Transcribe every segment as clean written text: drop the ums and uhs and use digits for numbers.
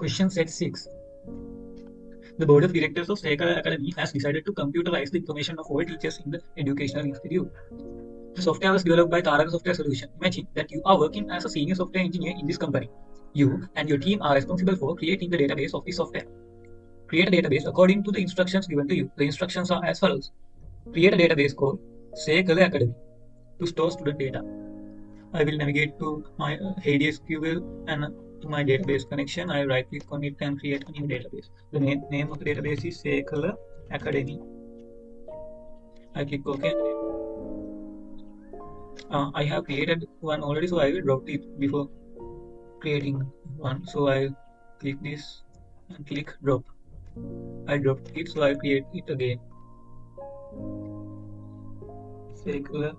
Question set 6. The Board of Directors of Sekara Academy has decided to computerize the information of all teachers in the educational institute. The software was developed by Taraka Software Solution. Imagine that you are working as a senior software engineer in this company. You and your team are responsible for creating the database of the software. Create a database according to the instructions given to you. The instructions are as follows. Create a database called Sekara Academy to store student data. I will navigate to my HeidiSQL and to my database connection. I right click on it and create a new database. The name of the database is Sekala Academy. I click OK. I have created one already, so I will drop it before creating one. So I click this and click drop. I dropped it, so I create it again. Sekala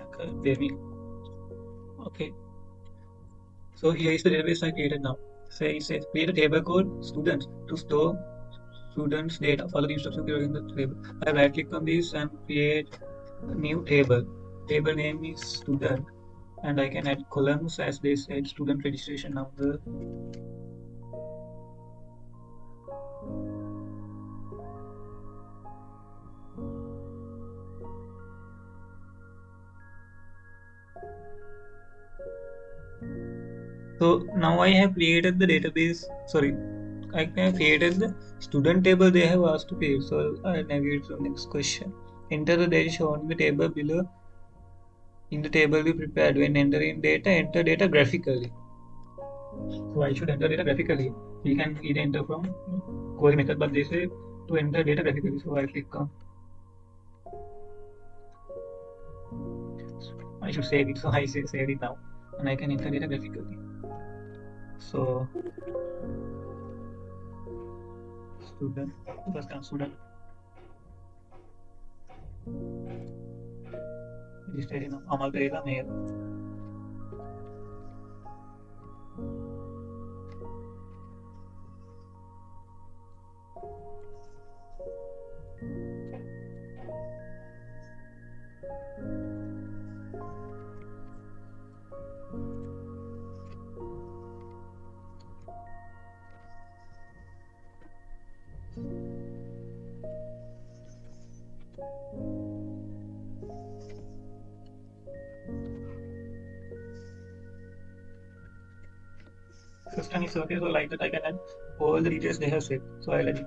Academy. Okay. So here is the database I created now. Say it says create a table called students to store students data. Follow the instructions given in the table. I right click on this and create a new table. Table name is student, and I can add columns as they said student registration number. So now I have created the database. Sorry, I have created the student table they have asked to create. So I navigate to the next question. Enter the data shown in the table below. In the table we prepared when entering data, enter data graphically. So I should enter data graphically. We can either enter from query method, but they say to enter data graphically. So I click on. I should save it. So I say save it now, and I can enter data graphically. So student, first time student. Registration of Amal Teresa Mail. System is okay, so like that I can add all the details they have said. So I'll edit.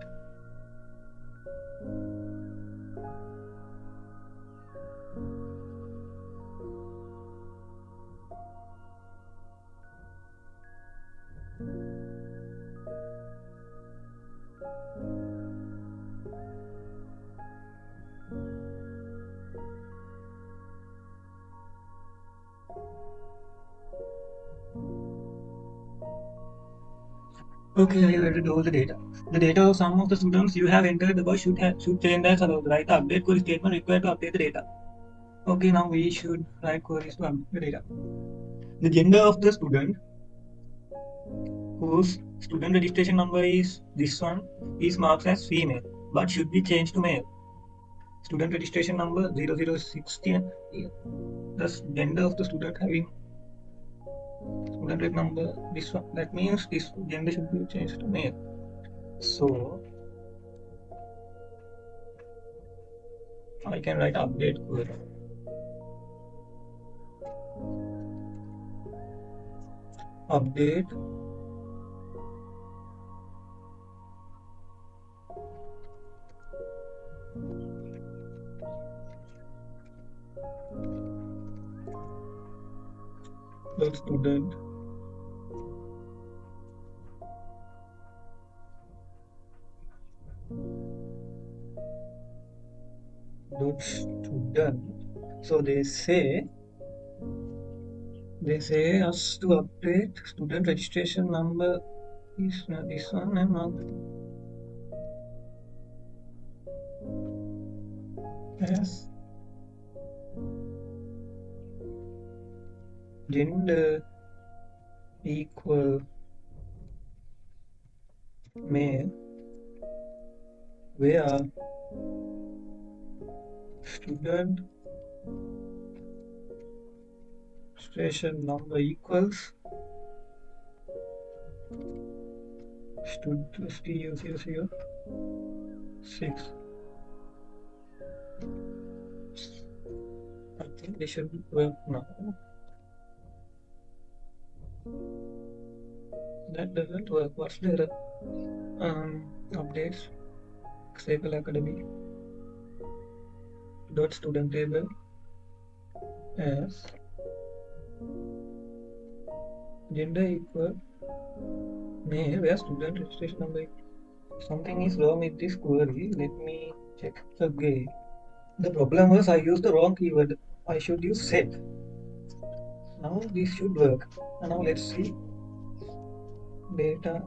Okay, I have entered all the data. The data of some of the students you have entered above should change as follows. Write the update query statement required to update the data. Okay, now we should write queries to update the data. The gender of the student whose student registration number is this one is marked as female but should be changed to male. Student registration number 0016. The gender of the student having student reg number this one. That means this gender should be changed to male. So I can write update query. Update the student dot student. So they say us to update student registration number is this one and not as gender equal male where student registration number equals stu006. I think they should work now. That doesn't work. What's the error? Updates MySQL Academy dot student table as gender equal male where student registration number. Something is wrong with this query. Let me check again. The problem was I used the wrong keyword. I should use set. Now this should work. And now let's see data.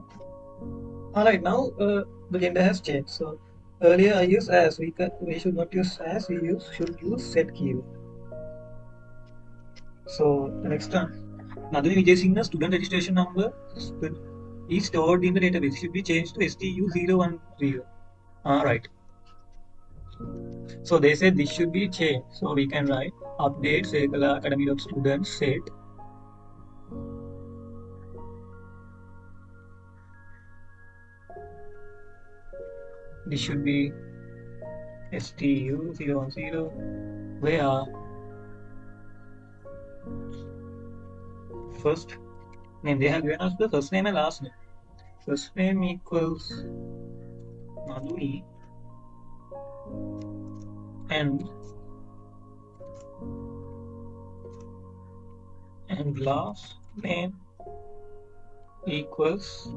Alright, now the gender has changed. So earlier I used as. We should not use as. Should use set keyword. So the next one, Naduni Vijay Singh's student registration number is stored in the database. Should be changed to STU010. Alright. So they said this should be changed. So we can write update Sekala Academy of Students set. This should be STU010, where first name, they have given us the first name and last name. First name equals Madhuri and last name equals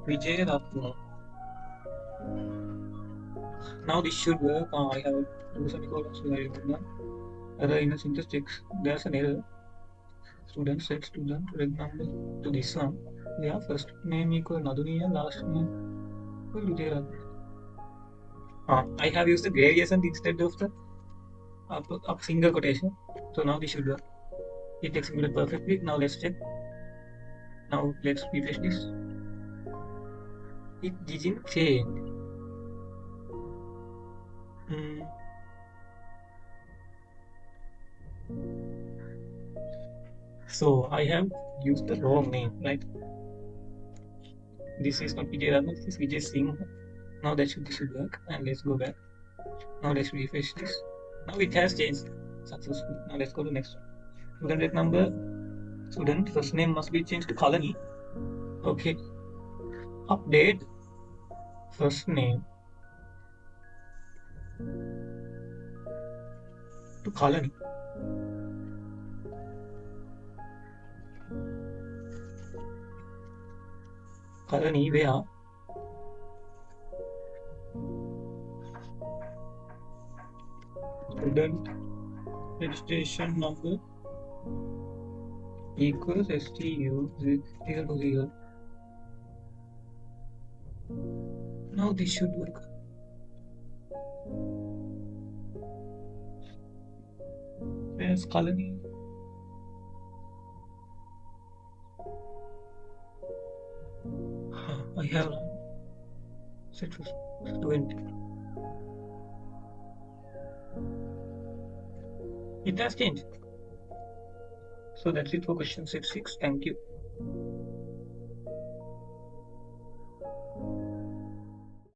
Vijay Ratna. Now this should work. I have two semicolons. Error in the syntax checks. There's an error. Student set student reg number to this one. Yeah, first name equal Naduni and last name equal Vijay Ratna. I have used the gradient instead of the up single quotation. So now this should work. It executed perfectly. Now let's check. Now let's refresh this. It didn't change. So I have used the wrong name, right? This is not Vijay Ratna, this is Vijay Singh. Now this should work. And let's go back. Now let's refresh this. Now it has changed successfully. Now let's go to next one. Student reg number. Student first name must be changed to Kalani. Okay. Update first name to Kalani. Kalani where student registration number equals STU010. Now this should work. Where's Kalani? I have set for 20. It has changed. So that's it for question set 6. Thank you.